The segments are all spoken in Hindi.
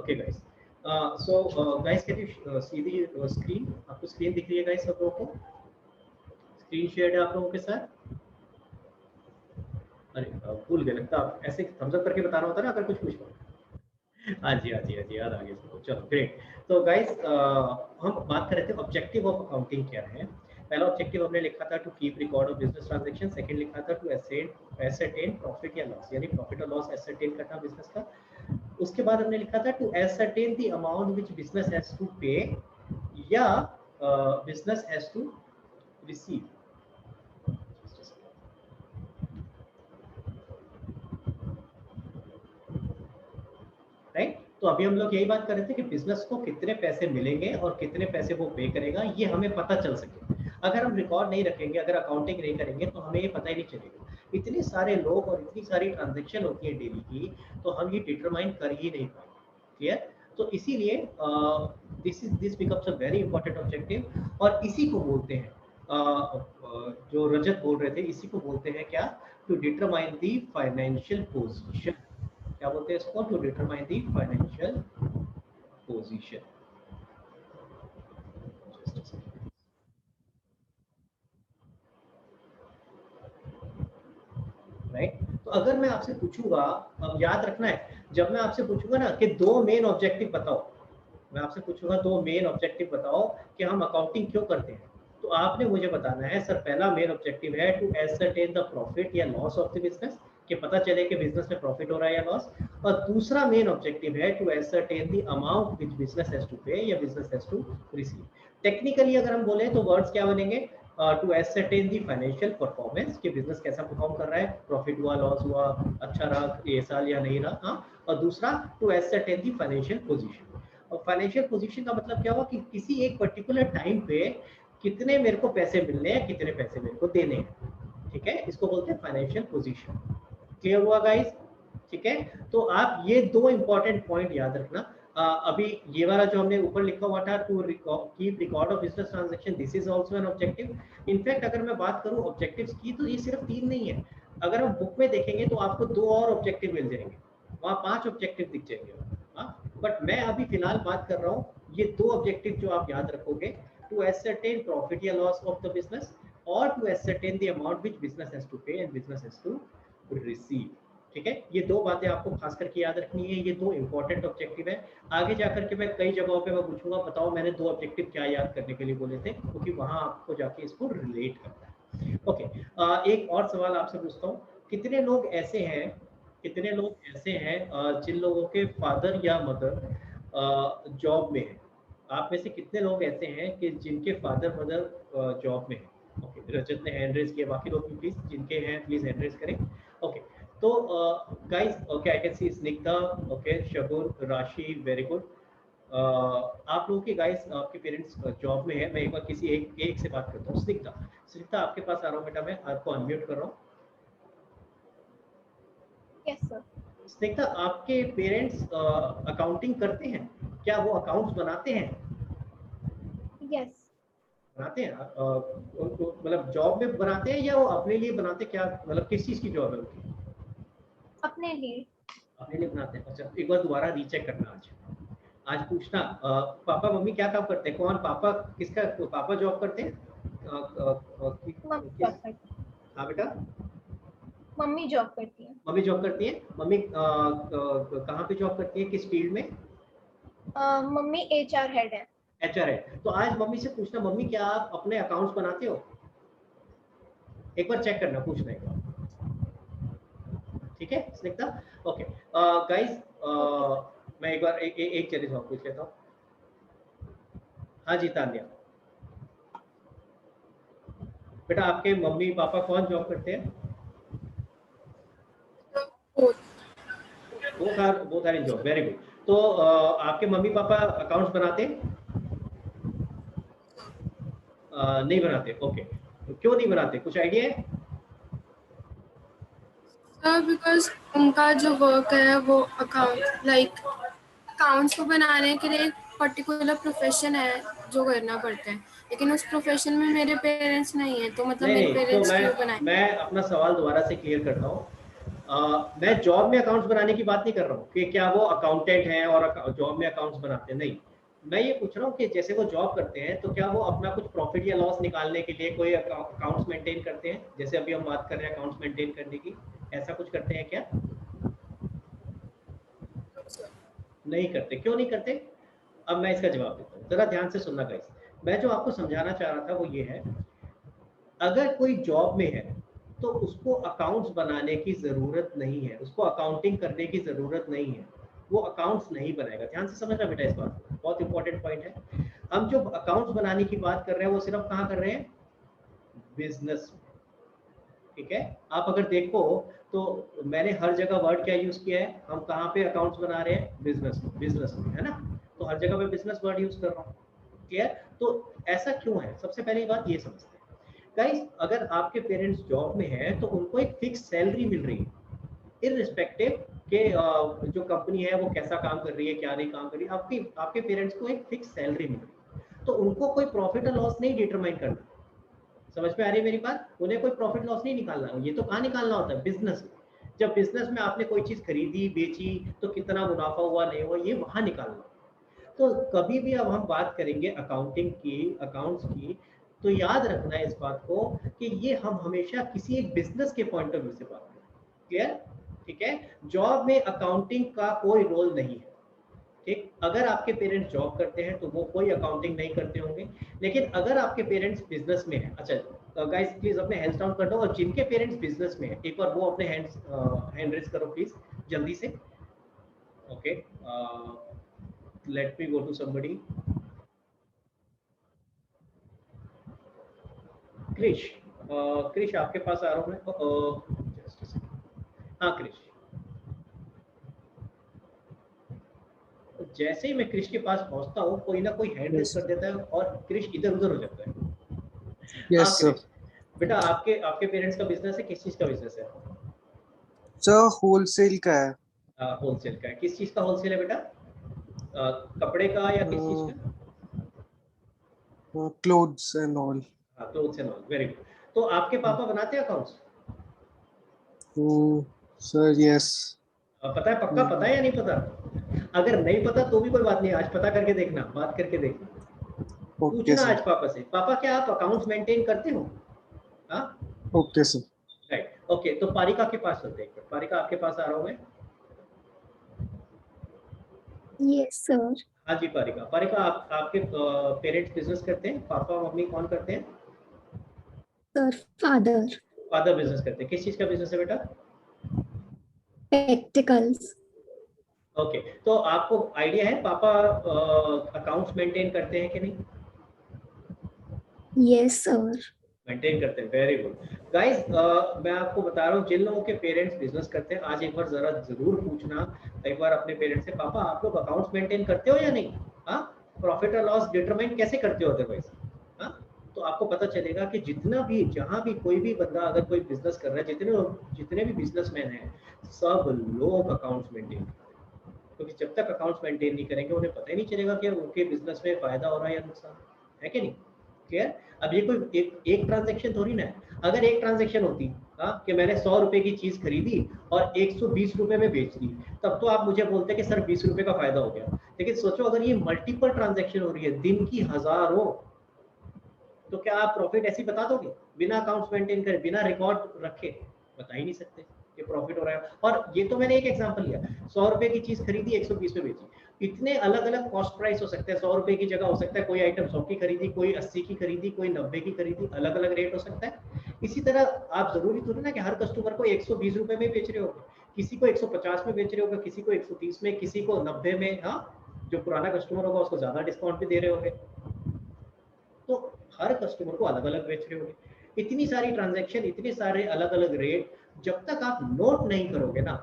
Okay, guys. Guys, can you see the screen? आपको स्क्रीन दिख रही है guys सब लोगों को? स्क्रीन शेयर है आप लोगों के साथ? अरे भूल गए लगता, आप ऐसे थम्स अप करके बताना होता है ना अगर कुछ पूछो। हाँ जी, हाँ जी, हाँ जी, याद आ गया सबको। चलो ग्रेट। तो गाइस हम बात कर रहे थे ऑब्जेक्टिव ऑफ अकाउंटिंग क्या है। पहला ऑब्जेक्टिव हमने लिखा था to keep record of business transaction. Second लिखा था टू एसेरटेन प्रॉफिट या लॉस, यानी प्रॉफिट और लॉस एसेरटेन करना बिजनेस का। उसके बाद हमने लिखा था to ascertain the amount which business has to pay या business has to receive. Right, तो अभी हम लोग यही बात कर रहे थे कि बिजनेस को कितने पैसे मिलेंगे और कितने पैसे वो पे करेगा, ये हमें पता चल सके। अगर हम रिकॉर्ड नहीं रखेंगे, अगर अकाउंटिंग नहीं करेंगे, तो हमें ये पता ही नहीं चलेगा। इतने सारे लोग और इतनी सारी ट्रांजैक्शन होती है डेली की, तो हम ये डिटरमाइन कर ही नहीं पाएंगे। क्लियर? तो इसीलिए this becomes a very important objective, और इसी को बोलते हैं जो रजत बोल रहे थे, इसी को बोलते हैं क्या? To determine the financial position. क्या बोलते हैं इसको? To determine the financial position. Right, तो अगर मैं आपसे पूछूंगा, अब याद रखना है, जब मैं आपसे पूछूंगा ना कि दो मेन ऑब्जेक्टिव बताओ, मैं आपसे पूछूंगा दो मेन ऑब्जेक्टिव बताओ कि हम अकाउंटिंग क्यों करते हैं, तो आपने मुझे बताना है सर पहला मेन ऑब्जेक्टिव है टू एसरटेन द प्रॉफिट या लॉस ऑफ द बिजनेस, कि पता चले कि बिजनेस में प्रॉफिट हो रहा है या लॉस। और दूसरा मेन ऑब्जेक्टिव है to ascertain the amount which business has to pay या business has to receive. Technically अगर हम बोले तो वर्ड्स क्या बनेंगे? To ascertain the financial performance, कि बिजनेस कैसा परफॉर्म कर रहा है, प्रॉफिट हुआ, लॉस हुआ, अच्छा रहा ये साल या नहीं रहा। हाँ, और दूसरा to ascertain the financial position. और फाइनेंशियल पोजीशन का मतलब क्या हुआ कि किसी एक पर्टिकुलर टाइम पे कितने मेरे को पैसे मिलने हैं, कितने पैसे मेरे को देने हैं। ठीक है, इसको बोलते हैं फाइनेंशियल पोजीशन। क्लियर हुआ गाइस? ठीक है, तो आप ये दो इंपॉर्टेंट पॉइंट याद रखना। अभी ये वाला जो हमने ऊपर लिखा हुआ था to keep record of business transaction, this is also an objective. In fact अगर मैं बात करूं ऑब्जेक्टिव्स की, तो ये सिर्फ 3 नहीं है। अगर हम बुक में देखेंगे तो आपको 2 और ऑब्जेक्टिव मिल जाएंगे, वहां 5 ऑब्जेक्टिव दिख जाएंगे। बट मैं अभी फिलहाल बात कर रहा हूँ ये 2 ऑब्जेक्टिव जो आप याद रखोगे, टू एसरटेन प्रॉफिट या लॉस ऑफ द बिजनेस, और to ascertain the amount which business has to pay and business has to receive. ठीक है, ये 2 बातें आपको खास करके याद रखनी है, ये 2 इंपॉर्टेंट ऑब्जेक्टिव है। आगे जाकर के मैं कई जगहों पे मैं पूछूंगा बताओ मैंने 2 ऑब्जेक्टिव क्या याद करने के लिए बोले थे, क्योंकि वहां आपको जाके इसको रिलेट करना है। ओके, एक और सवाल आपसे पूछता हूँ, कितने लोग ऐसे हैं, कितने लोग ऐसे हैं जिन लोगों के फादर या मदर जॉब में है? आप में से कितने लोग ऐसे हैं कि जिनके फादर मदर जॉब में है? ओके, रजत ने हैंड रेज किया, बाकी लोग भी प्लीज जिनके हैं प्लीज हैंड रेज करें। ओके, तो guys, okay I can see Snigdha, okay Shagun, Rashi, very good. आप लोगों के गाइस आपके पेरेंट्स जॉब में है। मैं एक बार किसी एक से बात करता हूँ। स्निग्धा, स्निग्धा आपके पास आ रहा हूँ बेटा, मैं आपको अनम्यूट कर रहा हूँ। Yes sir. स्निग्धा, आपके पेरेंट्स अकाउंटिंग करते हैं क्या? वो अकाउंट्स बनाते हैं? यस। बनाते हैं मतलब जॉब में बनाते हैं या वो अपने लिए बनाते, क्या मतलब किस चीज की जॉब है उनकी? अपने लिए। अपने लिए बनाते हैं। अच्छा, एक बार दोबारा रीचेक करना, आज पूछना पापा मम्मी क्या काम करते हैं, कौन पापा, किसका पापा जॉब करते हैं? मम्मी किस? जॉब करती है। हाँ बेटा, मम्मी जॉब करती है। मम्मी जॉब करती है। मम्मी कहाँ पे जॉब करती है, किस फील्ड में? मम्मी एचआर हेड है। एचआर है। तो आज मम्मी से पूछना मम्मी क्या आप अपने अकाउंट्स बनाते हो? एक बार चेक करना, पूछना एक बार। ठीक है स्निग्धा? ओके गाइस, मैं एक बार एक चीज और पूछ लेता हूँ। हाँ जी तान्या, बेटा आपके मम्मी पापा कौन जॉब करते हैं? Both are in job, very good. तो आपके मम्मी पापा अकाउंट्स बनाते हैं? नहीं बनाते। ओके, तो क्यों नहीं बनाते, कुछ आइडिया है? बिकॉज उनका जो वर्क है वो अकाउंट्स को बनाने के लिए एक पर्टिकुलर प्रोफेशन है जो करना पड़ता है, लेकिन उस प्रोफेशन में मेरे पेरेंट्स नहीं है, तो मतलब नहीं मेरे नहीं, तो पेरेंट्स क्यों बनाए? मैं अपना सवाल दोबारा से क्लियर करता हूँ। मैं जॉब में अकाउंट्स बनाने की बात नहीं कर रहा हूँ कि क्या वो अकाउंटेंट हैं और जॉब में अकाउंट्स बनाते हैं, नहीं। मैं ये पूछ रहा हूँ कि जैसे वो जॉब करते हैं तो क्या वो अपना कुछ प्रॉफिट या लॉस निकालने के लिए कोई अकाउंट्स मेंटेन करते हैं, जैसे अभी हम बात कर रहे हैं अकाउंट्स मेंटेन करने की, ऐसा कुछ करते हैं क्या? नहीं करते। क्यों नहीं करते? अब मैं इसका जवाब देता हूँ, जरा ध्यान से सुनना गाइस। मैं जो आपको समझाना चाह रहा था वो ये है, अगर कोई जॉब में है तो उसको अकाउंट्स बनाने की जरूरत नहीं है, उसको अकाउंटिंग करने की जरूरत नहीं है, वो अकाउंट्स नहीं बनाएगा। ध्यान से समझना बेटा इस बात को, बहुत इंपॉर्टेंट पॉइंट है। हम जो अकाउंट्स बनाने की बात कर रहे हैं वो सिर्फ कहाँ कर रहे हैं? बिजनेस में। ठीक है, आप अगर देखो तो मैंने हर जगह वर्ड क्या यूज किया है, हम कहाँ पे अकाउंट्स बना रहे हैं? बिजनेस में, बिजनेस में, है ना? तो हर जगह पे बिजनेस वर्ड यूज कर रहा हूँ। क्लियर? तो ऐसा क्यों है, सबसे पहली बात ये समझते हैं गाइस। अगर आपके पेरेंट्स जॉब में हैं तो उनको एक फिक्स सैलरी मिल रही है, इररिस्पेक्टिव के जो कंपनी है वो कैसा काम कर रही है, क्या नहीं काम कर रही है, आपके पेरेंट्स को एक फिक्स सैलरी मिल रही है। तो उनको कोई प्रॉफिट और लॉस नहीं डिटरमाइन करना। समझ में आ रही है मेरी बात? उन्हें कोई प्रॉफिट लॉस नहीं निकालना। ये तो कहाँ निकालना होता है? बिजनेस में। जब बिजनेस में आपने कोई चीज खरीदी बेची तो कितना मुनाफा हुआ नहीं हुआ, ये वहां निकालना। तो कभी भी अब हम बात करेंगे अकाउंटिंग की, अकाउंट्स की, तो याद रखना है इस बात को कि ये हम हमेशा किसी एक बिजनेस के पॉइंट ऑफ व्यू से बात करें। क्लियर? ठीक है, जॉब में अकाउंटिंग का कोई रोल नहीं है। ठीक, अगर आपके पेरेंट्स जॉब करते हैं तो वो कोई अकाउंटिंग नहीं करते होंगे, लेकिन अगर आपके पेरेंट्स बिजनेस में है, अच्छा गाइस प्लीज अपने हैंड्स डाउन कर दो, और जिनके पेरेंट्स बिजनेस में है एक बार वो अपने हैंड रेज करो प्लीज जल्दी से। Okay, let me go to somebody. Krish, Krish आपके पास आ रहा हूँ मैं। Just a second. हाँ क्रिश, जैसे ही मैं क्रिश के पास पहुंचता हूँ कोई ना कोई हैंड रेज कर देता है और क्रिश इधर उधर हो जाता है। हाँ क्रिश, बेटा आपके आपके पेरेंट्स का बिजनेस है, किस चीज का बिजनेस है? सर होलसेल का है। होलसेल का है। किस चीज का होलसेल है बेटा? कपड़े का या किस चीज का? Clothes and all. हाँ, clothes and all, very good. तो आपके पापा बनाते हैं अकाउंट्स? Sir yes. पता है, पक्का पता है या नहीं पता? अगर नहीं पता तो भी कोई बात नहीं, आज पता करके देखना, बात करके देखना, पूछना आज पापा से, पापा क्या आप अकाउंट्स मेंटेन करते हो? हाँ ओके सर। Right, okay. तो पारिका के पास चलते हैं। पारिका आपके पास आ रहा हूँ मैं। Yes sir. हाँ जी पारिका, पारिका आपके पेरेंट्स बिजनेस करते हैं? पापा मम्मी कौन करते हैं? Sir father. फादर बिजनेस करते हैं। किस चीज का बिजनेस है बेटा? प्रैक्टिकल्स। ओके, तो आपको आइडिया है पापा अकाउंट्स मेंटेन करते हैं कि नहीं? Yes sir. मेंटेन करते हैं, वेरी गुड गाइस। मैं आपको बता रहा हूँ जिन लोगों के पेरेंट्स बिजनेस करते हैं आज एक बार जरा जरूर पूछना एक बार अपने पेरेंट्स से, पापा आप लोग अकाउंट्स मेंटेन करते हो या नहीं? हाँ, प्रॉफिट और लॉस डिटरमाइन कैसे करते हो अदरवाइज? हाँ, तो आपको पता चलेगा कि जितना भी जहां भी कोई भी बंदा अगर कोई बिजनेस कर रहा है, जितने भी बिजनेसमैन हैं सब लोग अकाउंट्स मेंटेन करते हैं, क्योंकि जब तक अकाउंट्स मेंटेन नहीं करेंगे उन्हें पता ही नहीं चलेगा कि उनके बिजनेस में फायदा हो रहा है या नुकसान है कि नहीं। क्लियर? अब ये कोई एक ट्रांजेक्शन थोड़ी ना है। अगर एक ट्रांजेक्शन होती कि मैंने 100 रुपए की चीज खरीदी और 120 रुपए में बेच दी, तब तो आप मुझे बोलते कि सर 20 रुपए का फायदा हो गया। लेकिन सोचो अगर ये मल्टीपल ट्रांजेक्शन हो रही है दिन की हजारों, तो क्या आप प्रॉफिट ऐसे बता दोगे बिना अकाउंट्स मेंटेन करे, बिना रिकॉर्ड रखे? बता ही नहीं सकते कि प्रॉफिट हो रहा है। और ये तो मैंने एक एग्जांपल लिया, 100 रुपए की चीज खरीदी 120 में बेची, इतने अलग अलग कॉस्ट प्राइस हो सकते हैं। 100 रुपए की जगह हो सकता है कोई आइटम 100 की खरीदी, कोई 80 की खरीदी, कोई 90 की खरीदी, अलग अलग रेट हो सकता है। इसी तरह आप जरूरी थोड़ी ना कि हर कस्टमर को 120 रुपए में बेच रहे हो, किसी को 150 में बेच रहे होगा, किसी को 130 में, किसी को 90 में। हाँ, जो पुराना कस्टमर होगा उसको ज्यादा डिस्काउंट भी दे रहे होंगे, तो हर कस्टमर को अलग अलग बेच रहे होंगे। इतनी सारी ट्रांजैक्शन, इतने सारे अलग अलग रेट, जब तक आप नोट नहीं करोगे ना,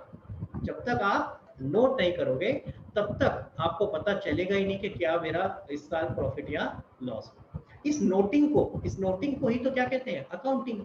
जब तक आप नोट नहीं करोगे तब तक आपको पता चलेगा ही नहीं कि क्या मेरा इस साल प्रॉफिट या लॉस। इस नोटिंग को ही तो क्या कहते हैं? अकाउंटिंग।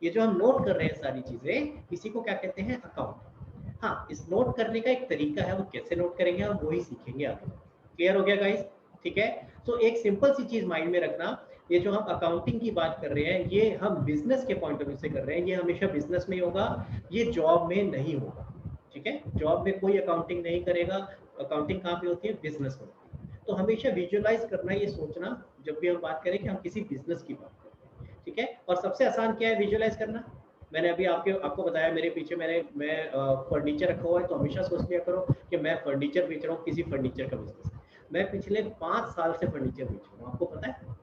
ये जो हम नोट कर रहे हैं सारी चीजें, इसी को क्या कहते हैं? अकाउंट। हाँ, इस नोट करने का एक तरीका है, वो कैसे नोट करेंगे हम वही सीखेंगे आगे। क्लियर हो गया गाइस? ठीक है, तो एक सिंपल सी चीज माइंड में रखना, ये जो हम अकाउंटिंग की बात कर रहे हैं ये हम बिजनेस के पॉइंट ऑफ व्यू से कर रहे हैं, ये हमेशा बिजनेस में ही होगा, ये जॉब में नहीं होगा, ठीक है। जॉब में कोई अकाउंटिंग नहीं करेगा, अकाउंटिंग कहाँ पे होती है, बिजनेस में होती है। तो हमेशा विजुअलाइज करना, ये सोचना जब भी हम बात करें कि हम किसी बिजनेस की बात करें, ठीक है। और सबसे आसान क्या है विजुअलाइज करना, मैंने अभी आपको बताया, मेरे पीछे मैं फर्नीचर रखा हुआ है, तो हमेशा सोच लिया करो कि मैं फर्नीचर बेच रहा हूँ, किसी फर्नीचर का बिजनेस है। मैं पिछले 5 साल से फर्नीचर बेच रहा हूँ, आपको पता है।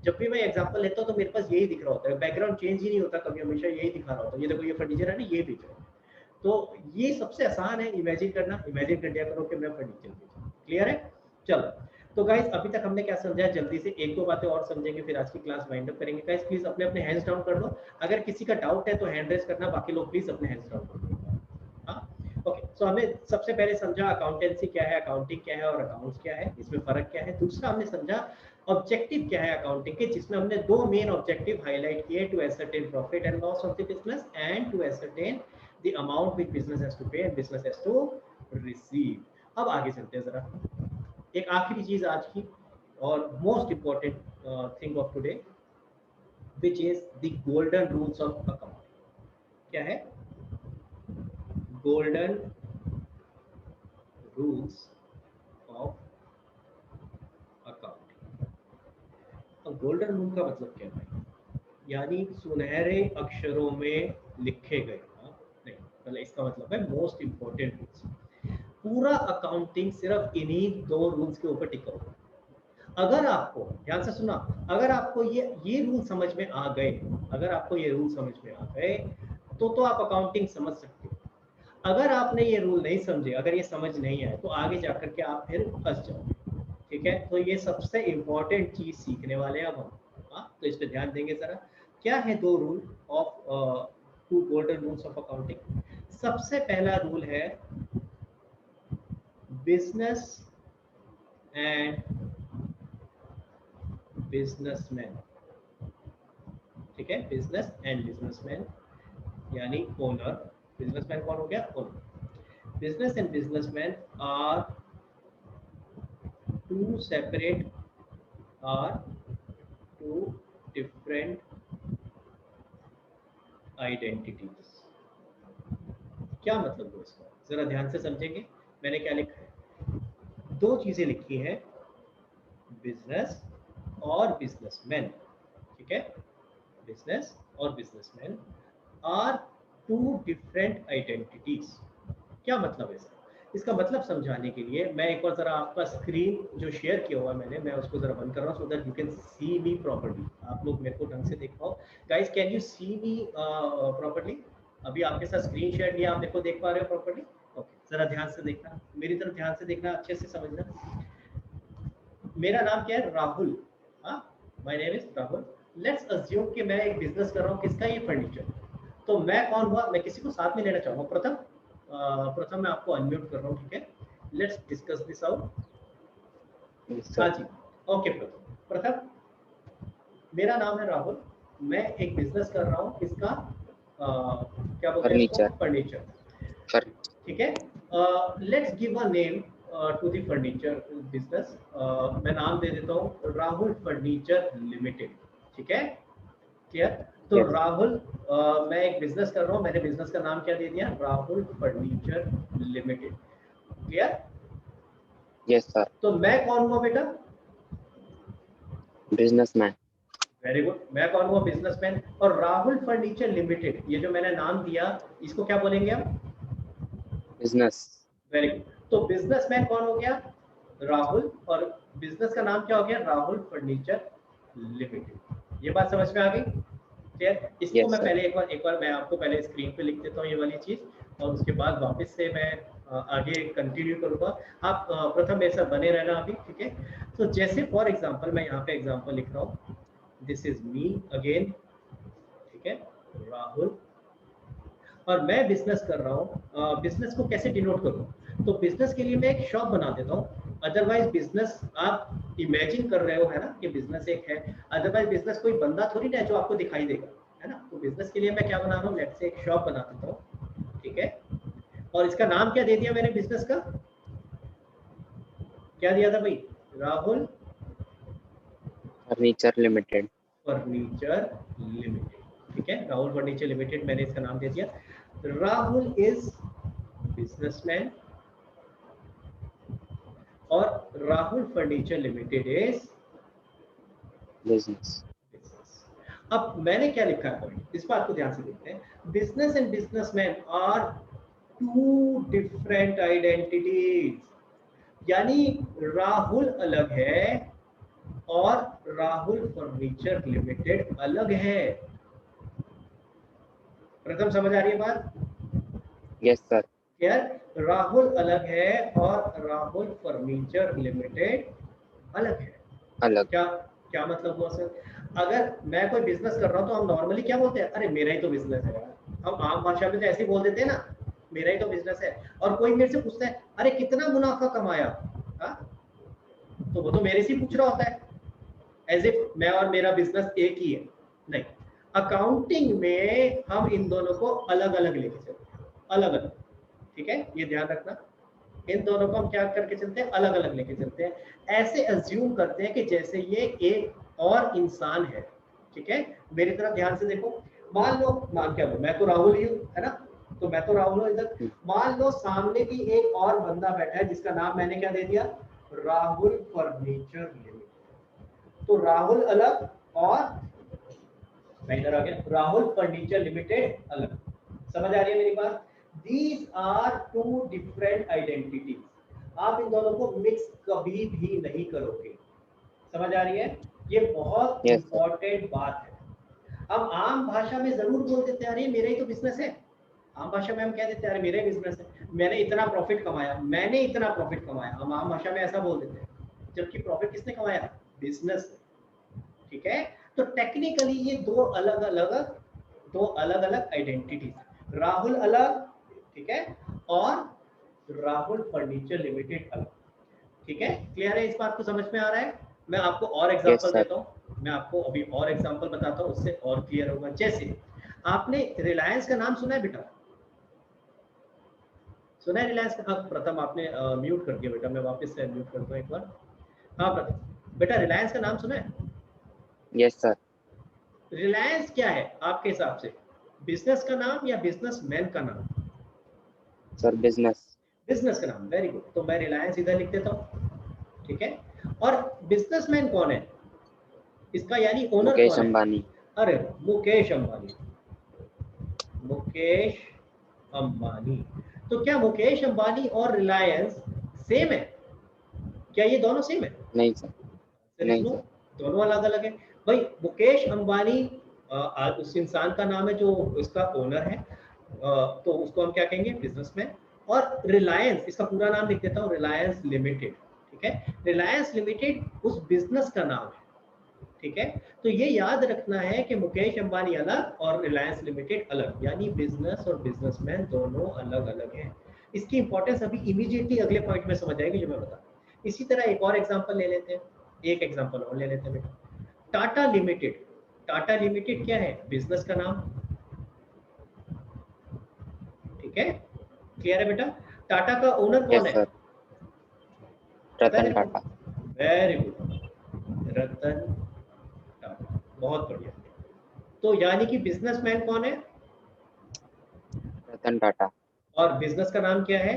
जब भी मैं एग्जांपल लेता हूँ तो मेरे पास यही दिख रहा होता है, बैकग्राउंड चेंज ही नहीं होता कभी, हमेशा यही दिखा रहा होता है, ये देखो ये फर्नीचर है ना, ये बेच रहा हूँ। तो ये सबसे आसान है इमेजिन करना, इमेजिन कर लिया करो कि मैं फर्नीचर बेच रहा हूँ। क्लियर है? चलो, तो गाइस अभी तक हमने क्या समझा है, जल्दी से एक दो बातें और समझेंगे, फिर आज की क्लास वाइंड अप करेंगे। गाइस प्लीज अपने अपने हैंड्स डाउन कर दो, अगर किसी का डाउट है तो हैंड रेज करना, बाकी लोग प्लीज अपने हैंड्स डाउन कर दो। हाँ, ओके। सो हमने सबसे पहले समझा अकाउंटेंसी क्या है, अकाउंटिंग क्या है और अकाउंट्स क्या है, इसमें फर्क क्या है। दूसरा हमने समझा ऑब्जेक्टिव क्या है अकाउंटिंग के, जिसमें हमने दो मेन ऑब्जेक्टिव हाईलाइट किए, to ascertain profit and loss of the business and to ascertain the amount which business has to pay and business has to receive. अब आगे चलते हैं जरा, एक आखिरी चीज आज की और most important thing of today, which is the golden rules of accounting. क्या है? Golden rules of accounting. अब गोल्डन रूल का मतलब क्या है? यानी सुनहरे अक्षरों में लिखे गए, नहीं मतलब इसका मतलब है मोस्ट इंपॉर्टेंट रूल्स। पूरा अकाउंटिंग सिर्फ इन्हीं दो रूल्स के ऊपर टिका हुआ है। अगर आपको, ध्यान से सुना, अगर आपको ये रूल समझ में आ गए, अगर आपको ये रूल समझ में आ गए तो आप अकाउंटिंग समझ सकते हो। अगर आपने ये रूल नहीं समझे, अगर ये समझ नहीं आए, तो आगे जाकर के आप फिर फंस जाओगे, ठीक है। तो ये सबसे इंपॉर्टेंट चीज सीखने वाले हैं अब हम, तो इस पे ध्यान देंगे जरा। क्या है दो rule of two golden rules of accounting? सबसे पहला रूल है बिजनेस एंड बिजनेसमैन, ठीक है। बिजनेस एंड बिजनेसमैन यानी ओनर, बिजनेसमैन कौन हो गया? Owner. Business and businessman are two separate, are two different identities. क्या मतलब है इसका? जरा ध्यान से समझेंगे। मैंने क्या लिखा है? दो चीजें लिखी है, बिजनेस और बिजनेसमैन, ठीक है। बिजनेस और businessman are two different identities. क्या मतलब है इसका? इसका मतलब समझाने के लिए मैं एक बार जरा आपका स्क्रीन जो शेयर किया हुआ है मैं उसको जरा बंद कर रहा हूँ, so that you can see me properly, आप लोग मेरे को ढंग से देख पाओ। Guys can you see me properly? अभी आपके साथ स्क्रीन शेयर किया, आप मेरे को देख पा रहे हो प्रॉपर्ली? ओके, जरा ध्यान से देखना, मेरी तरफ ध्यान से देखना, अच्छे से समझना। मेरा नाम क्या है? राहुल। हाँ, my name is Rahul. Let's assume कि मैं एक बिजनेस कर रहा हूँ, किसका? ये फर्नीचर। तो मैं कौन हुआ? मैं किसी को साथ में लेना चाहूंगा। प्रथम मैं आपको अनम्यूट कर रहा हूँ, ठीक है। Let's discuss this out. हाँ जी, ओके। प्रथम मेरा नाम है राहुल, मैं एक बिजनेस कर रहा हूँ, किसका? क्या बोलते हैं इसको? फर्नीचर, ठीक है। Let's give a name to the furniture business. मैं नाम दे देता हूँ राहुल फर्नीचर लिमिटेड, ठीक है। क्लियर? तो राहुल, मैं एक बिजनेस कर रहा हूँ, मैंने बिजनेस का नाम क्या दे दिया? Rahul furniture limited. Clear? Yes sir. तो मैं कौन हुआ बेटा? बिजनेसमैन। वेरी गुड, मैं कौन हुआ? बिजनेसमैन। और राहुल फर्नीचर लिमिटेड, ये जो मैंने नाम दिया, इसको क्या बोलेंगे आप? बिजनेस। Very good. तो बिजनेसमैन कौन हो गया? राहुल, और बिजनेस का नाम क्या हो गया? Rahul furniture limited. ये बात समझ में आ गई? क्लियर? इसको yes, मैं sir. पहले एक बार मैं आपको पहले स्क्रीन पे लिख देता हूँ ये वाली चीज, और उसके बाद वापस से मैं आगे कंटिन्यू करूंगा। आप प्रथम मेरे साथ बने रहना अभी, ठीक है। तो जैसे फॉर एग्जांपल मैं यहाँ पे एग्जांपल लिख रहा हूँ, दिस इज मी अगेन, ठीक है, राहुल, और मैं बिजनेस कर रहा हूँ। बिजनेस को कैसे डिनोट करूँ? तो बिजनेस के लिए मैं एक शॉप बना देता हूँ। अदरवाइज बिजनेस आप इमेजिन कर रहे हो, है ना, कि बिजनेस एक है। अदरवाइज बिजनेस कोई बंदा थोड़ी ना है जो आपको दिखाई देगा, है ना। तो बिजनेस के लिए मैं क्या बना रहा हूँ? लेट्स से एक शॉप बना देता हूँ, ठीक है। और इसका नाम क्या दे दिया मैंने बिजनेस का? क्या दिया था भाई? Rahul Furniture Limited. Furniture limited, ठीक है, राहुल फर्नीचर लिमिटेड मैंने इसका नाम दे दिया। राहुल इज बिजनेसमैन और Rahul furniture limited is Business. Business. अब मैंने क्या लिखा है पॉइंट, इस बात को ध्यान से देखते हैं। Business and businessman are two different identities, यानी राहुल अलग है और राहुल फर्नीचर लिमिटेड अलग है। प्रथम समझ आ रही है बात? Yes, sir. यार राहुल अलग है और राहुल फर्नीचर लिमिटेड अलग है। अलग. क्या क्या मतलब हुआ सर? अगर मैं कोई बिजनेस कर रहा हूँ तो हम नॉर्मली क्या बोलते हैं, अरे मेरा ही तो बिजनेस है यार। हम आम भाषा में तो ऐसे ही बोल देते हैं ना, मेरा ही तो बिजनेस है। और कोई मेरे से पूछता है अरे कितना मुनाफा कमाया, हाँ, तो वो तो मेरे से पूछ रहा होता है, एज इफ मैं और मेरा बिजनेस एक ही है। नहीं, अकाउंटिंग में हम इन दोनों को अलग अलग लेके चलते हैं, अलग अलग, ठीक है, ये ध्यान रखना। इन दोनों को हम क्या करके चलते हैं, अलग अलग लेके चलते हैं। ऐसे अज्यूम करते हैं कि जैसे ये एक और इंसान है, ठीक है। मेरी तरफ ध्यान से देखो, मान लो, मान क्या लो, मैं तो राहुल ही हूँ, है ना, तो मैं तो राहुल हूँ इधर। मान लो सामने भी एक और बंदा बैठा है जिसका नाम मैंने क्या दे दिया, राहुल फर्नीचर लिमिटेड। तो राहुल अलग और मैं इधर आ गया, राहुल फर्नीचर लिमिटेड अलग। समझ आ रही है मेरी बात? These are two different identities. आप इन दोनों को मिक्स कभी भी नहीं करोगे। समझ आ रही है? ये बहुत Yes, इंपॉर्टेंट बात है। हम आम भाषा में जरूर बोल देते हैं अरे मेरा ही तो बिजनेस है। आम भाषा में हम कह देते हैं अरे मेरा ही बिजनेस है, मैंने इतना प्रॉफिट कमाया, मैंने इतना प्रॉफिट कमाया। हम आम भाषा में ऐसा बोल देते हैं, जबकि प्रॉफिट किसने कमाया, बिजनेस, ठीक है। तो टेक्निकली ये दो अलग अलग आइडेंटिटीज, राहुल अलग, ठीक है, और राहुल फर्नीचर लिमिटेड अलग, ठीक है। क्लियर है? इस बात को समझ में आ रहा है? मैं आपको और एग्जांपल Yes, sir. देता हूँ, मैं आपको अभी और एग्जांपल बताता हूँ, उससे और क्लियर होगा। जैसे आपने रिलायंस का नाम सुना है बेटा? सुना है रिलायंस का? अब प्रथम आपने म्यूट कर दिया बेटा, मैं वापस से म्यूट करता हूँ एक बार। हाँ प्रथम बेटा, रिलायंस का नाम सुना है? Yes, sir. रिलायंस क्या है आपके हिसाब से, बिजनेस का नाम या बिजनेसमैन का नाम? Sir, business. बिजनेस का नाम, वेरी गुड। तो मैं रिलायंस इधर लिख देता हूँ, ठीक है। और बिजनेसमैन कौन है इसका, यानी ओनर Mukesh कौन है? Ambani. अरे मुकेश अंबानी, मुकेश अंबानी। तो क्या मुकेश अंबानी और रिलायंस सेम है? क्या ये दोनों सेम है? नहीं sir. नहीं नो, sir. दोनों अलग अलग है भाई। मुकेश अंबानी उस इंसान का नाम है जो इसका ओनर है, तो उसको हम क्या कहेंगे, बिजनेसमैन। और रिलायंस, इसका पूरा नाम लिख देता हूँ, रिलायंस लिमिटेड, ठीक है। रिलायंस लिमिटेड उस बिजनेस का नाम है, ठीक है। तो ये याद रखना है कि मुकेश अंबानी अलग और रिलायंस लिमिटेड अलग, यानी बिजनेस और बिजनेसमैन दोनों अलग अलग हैं। इसकी इंपॉर्टेंस अभी इमीडिएटली अगले पॉइंट में समझ आएगी जो मैं बता। इसी तरह एक और एग्जांपल ले लेते हैं, एक एग्जांपल और ले लेते हैं बेटा, टाटा लिमिटेड। टाटा लिमिटेड क्या है, बिजनेस का नाम, ठीक है। क्लियर है बेटा? टाटा का ओनर कौन Yes, है? sir. Ratan Tata. Very good, Ratan Tata, बहुत बढ़िया। तो यानी कि बिजनेसमैन कौन है, Ratan Tata. और बिजनेस का नाम क्या है,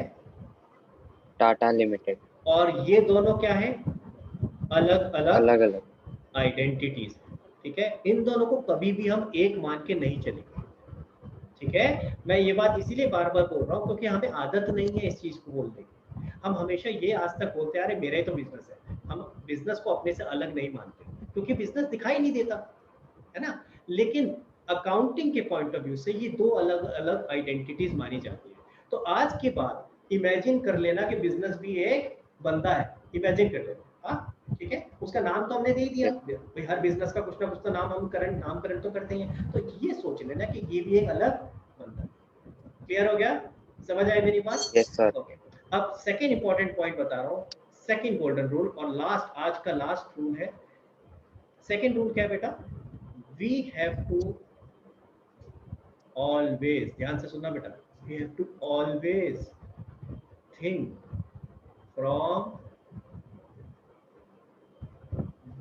Tata Limited. और ये दोनों क्या है, अलग अलग अलग अलग. आइडेंटिटीज, ठीक है। इन दोनों को कभी भी हम एक मान के नहीं चलेंगे, ठीक है। मैं ये बात इसीलिए बार बार बोल रहा हूँ क्योंकि हमें आदत नहीं है इस चीज को बोलने की। हम हमेशा ये आज तक बोलते आ रहे मेरा ही तो बिजनेस है, हम बिजनेस को अपने से अलग नहीं मानते क्योंकि बिजनेस दिखाई नहीं देता, है ना। लेकिन अकाउंटिंग के पॉइंट ऑफ व्यू से ये दो अलग अलग आइडेंटिटीज मानी जाती है। तो आज के बाद इमेजिन कर लेना कि बिजनेस भी एक बंदा है, इमेजिन कर लेना, हाँ, ठीक है। उसका नाम तो हमने दे दिया भाई, हर बिजनेस का कुछ ना कुछ तो नाम हम नामकरण तो करते हैं, तो ये सोच लेना कि ये भी एक अलग बंदा। क्लियर हो गया? समझ आए मेरी बात? Yes, sir. ओके। अब सेकंड इंपॉर्टेंट पॉइंट बता रहा हूँ, सेकंड गोल्डन रूल और लास्ट, आज का लास्ट रूल है। सेकंड रूल क्या है बेटा, वी हैव टू ऑलवेज, ध्यान से सुनना बेटा, we have to always think from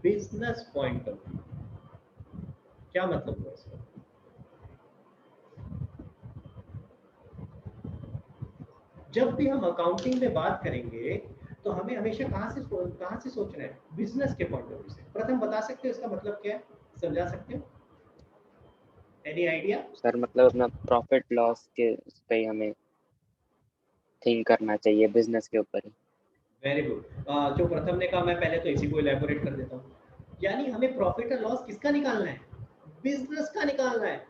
business point of view. क्या मतलब हुआ इसका? जब भी हम अकाउंटिंग में बात करेंगे तो हमें हमेशा कहाँ से सोचना है? बिजनेस के पॉइंट ऑफ व्यू से। प्रथम बता सकते हो इसका मतलब क्या है? समझा सकते हो? Any idea? सर मतलब अपना प्रॉफिट लॉस के उस पे ही हमें थिंक करना चाहिए, बिजनेस के ऊपर ही। Very good. जो प्रथम ने कहा मैं पहले तो इसी को इलेबोरेट कर देता हूँ। यानी हमें प्रॉफिट और लॉस किसका निकालना है? बिजनेस का निकालना है।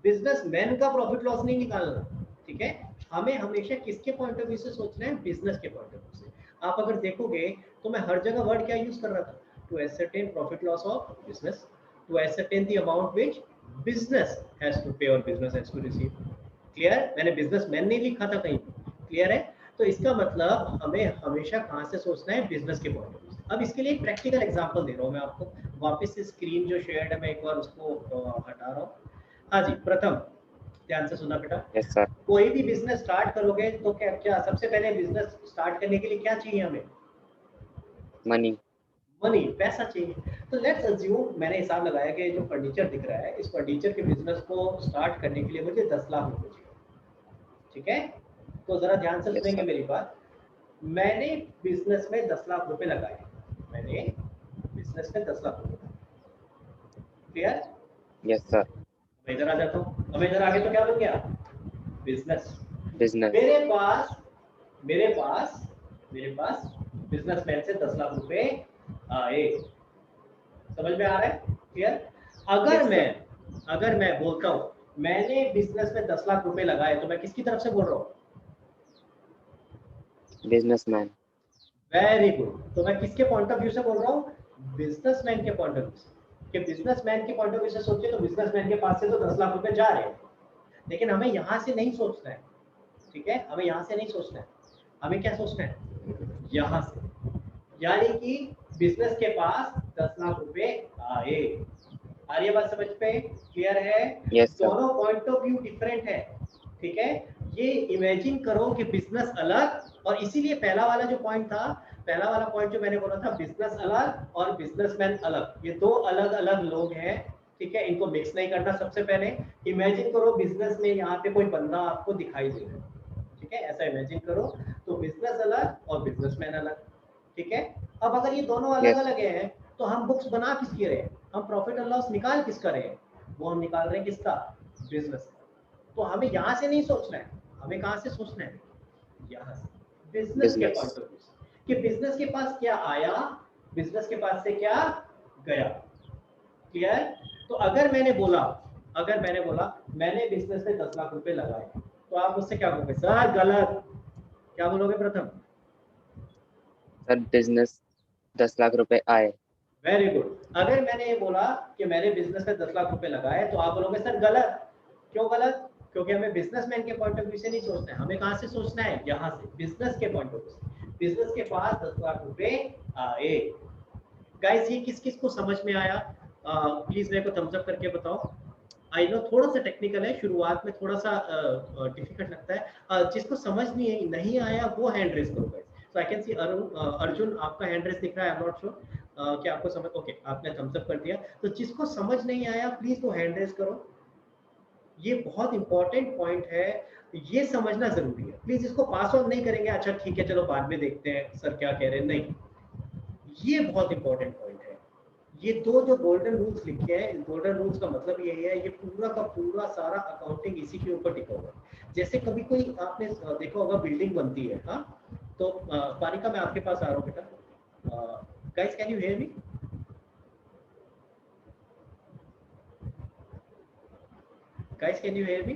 बिजनेसमैन का प्रॉफिट लॉस नहीं निकालना, ठीक है? हमें हमेशा किसके पॉइंट ऑफ व्यू से सोचना है? बिजनेस के पॉइंट ऑफ व्यू से। आप अगर देखोगे तो मैं हर जगह वर्ड क्या यूज कर रहा था? To ascertain profit loss of business, to ascertain the amount which business has to pay और business has to receive. Clear? मैंने बिजनेसमैन नहीं लिखा था कहीं। क्लियर है? तो इसका मतलब हमें हमेशा कहाँ से सोचना है? बिजनेस के पॉइंट ऑफ व्यू से। अब इसके लिए एक प्रैक्टिकल एग्जांपल दे रहा हूँ मैं आपको। वापस से स्क्रीन जो शेयर्ड है मैं एक बार उसको हटा रहा हूँ। हाँ जी, प्रथम ध्यान से सुना बेटा। Yes sir. कोई भी बिजनेस स्टार्ट करोगे तो क्या क्या सबसे पहले बिजनेस स्टार्ट करने के लिए क्या चाहिए हमें? मनी। मनी, पैसा चाहिए। तो लेट्स अज्यूम मैंने हिसाब लगाया कि जो फर्नीचर दिख रहा है इस फर्नीचर के बिजनेस को स्टार्ट करने के लिए मुझे 10 लाख रुपए चाहिए, ठीक है? तो जरा ध्यान से Yes, सुनेंगे sir. मेरी बात। मैंने बिजनेस में 10 लाख रुपए लगाए। मैंने बिजनेस में 10 लाख रुपए लगाए। क्लियर? Yes sir. मैं इधर आ जाता हूँ। अब इधर आगे तो क्या बन गया? बिजनेस। बिजनेस। मेरे पास बिजनेसमैन से 10 लाख रुपए आए। समझ में आ रहा है? क्लियर? अगर मैं बोलता हूँ मैंने बिजनेस में 10 लाख रुपए लगाए तो मैं किसकी तरफ से बोल रहा हूँ? बिजनेसमैन। Very good. तो मैं किसके पॉइंट ऑफ व्यू से बोल रहा हूँ? बिजनेसमैन के पॉइंट ऑफ व्यू से। कि बिजनेसमैन के पॉइंट ऑफ व्यू से सोचिए तो बिजनेसमैन के पास से तो 10 लाख रुपए जा रहे हैं, लेकिन हमें यहाँ से नहीं सोचना है, ठीक है? हमें यहाँ से नहीं सोचना है। हमें क्या सोचना है? यहाँ से। यानी कि बिजनेस के पास 10 लाख रुपए आए। आ रही है बात समझ पे? क्लियर है? Yes, sir. दोनों पॉइंट ऑफ व्यू डिफरेंट है, ठीक है? ये इमेजिन करो कि बिजनेस अलग, और इसीलिए पहला वाला जो पॉइंट था, पहला वाला पॉइंट जो मैंने बोला था बिजनेस अलग और बिजनेसमैन अलग, ये दो अलग अलग लोग हैं, ठीक है? इनको मिक्स नहीं करना। सबसे पहले इमेजिन करो बिजनेस में यहाँ पे कोई बंदा आपको दिखाई दे रहा है, ठीक है? ऐसा इमेजिन करो। तो बिजनेस अलग और बिजनेसमैन अलग, ठीक है? अब अगर ये दोनों अलग Yes. अलग हैं तो हम बुक्स बना किसकी रहे हैं? हम प्रॉफिट एंड लॉस निकाल किसका रहे हैं? वो हम निकाल रहे हैं किसका? बिजनेस का। तो हमें यहाँ से नहीं सोचना है, हमें कहाँ से सोचना है? यहाँ से, बिजनेस के Business. पॉइंट ऑफ व्यू से, कि बिजनेस के पास क्या आया, बिजनेस के पास से क्या गया। क्लियर? तो अगर मैंने बोला मैंने बिजनेस में 10 लाख रुपए लगाए, तो आप मुझसे क्या कहोगे? सर गलत। क्या बोलोगे प्रथम? सर बिजनेस 10 लाख रुपए आए। Very good. अगर मैंने ये बोला कि मैंने बिजनेस में 10 लाख रुपए लगाए, तो आप बोलोगे सर गलत। क्यों गलत? क्योंकि हमें बिजनेसमैन के पॉइंट ऑफ व्यू से नहीं सोचना है, हमें कहाँ से सोचना है? यहाँ से, बिजनेस के पॉइंट ऑफ व्यू से। बिजनेस के पास 10 लाख रुपए आए। गाइस ये किस किस को समझ में आया? प्लीज मेरे को थम्स अप करके बताओ। आई नो थोड़ा सा टेक्निकल है, शुरुआत में थोड़ा सा डिफिकल्ट लगता है। जिसको समझ नहीं आया वो हैंड रेज करो गाइस। सो आई कैन सी अर्जुन आपका हैंड रेज दिख रहा है। आई एम नॉट श्योर कि आपको समझ, ओके आपने थम्स अप कर दिया। तो जिसको समझ नहीं आया प्लीज वो हैंड रेज करो। ये बहुत इंपॉर्टेंट पॉइंट है, ये समझना जरूरी है। प्लीज इसको पास ऑन नहीं करेंगे, अच्छा ठीक है चलो बाद में देखते हैं सर क्या कह रहे हैं, नहीं, ये बहुत इंपॉर्टेंट पॉइंट है। ये दो जो गोल्डन रूल्स लिखे हैं, इन गोल्डन रूल्स का मतलब यही है, ये पूरा का पूरा सारा अकाउंटिंग इसी के ऊपर टिका हुआ है। जैसे कभी कोई आपने देखा होगा बिल्डिंग बनती है, हाँ, तो पारिका मैं आपके पास आ रहा हूँ बेटा। Guys can you hear me? Guys, can you hear me?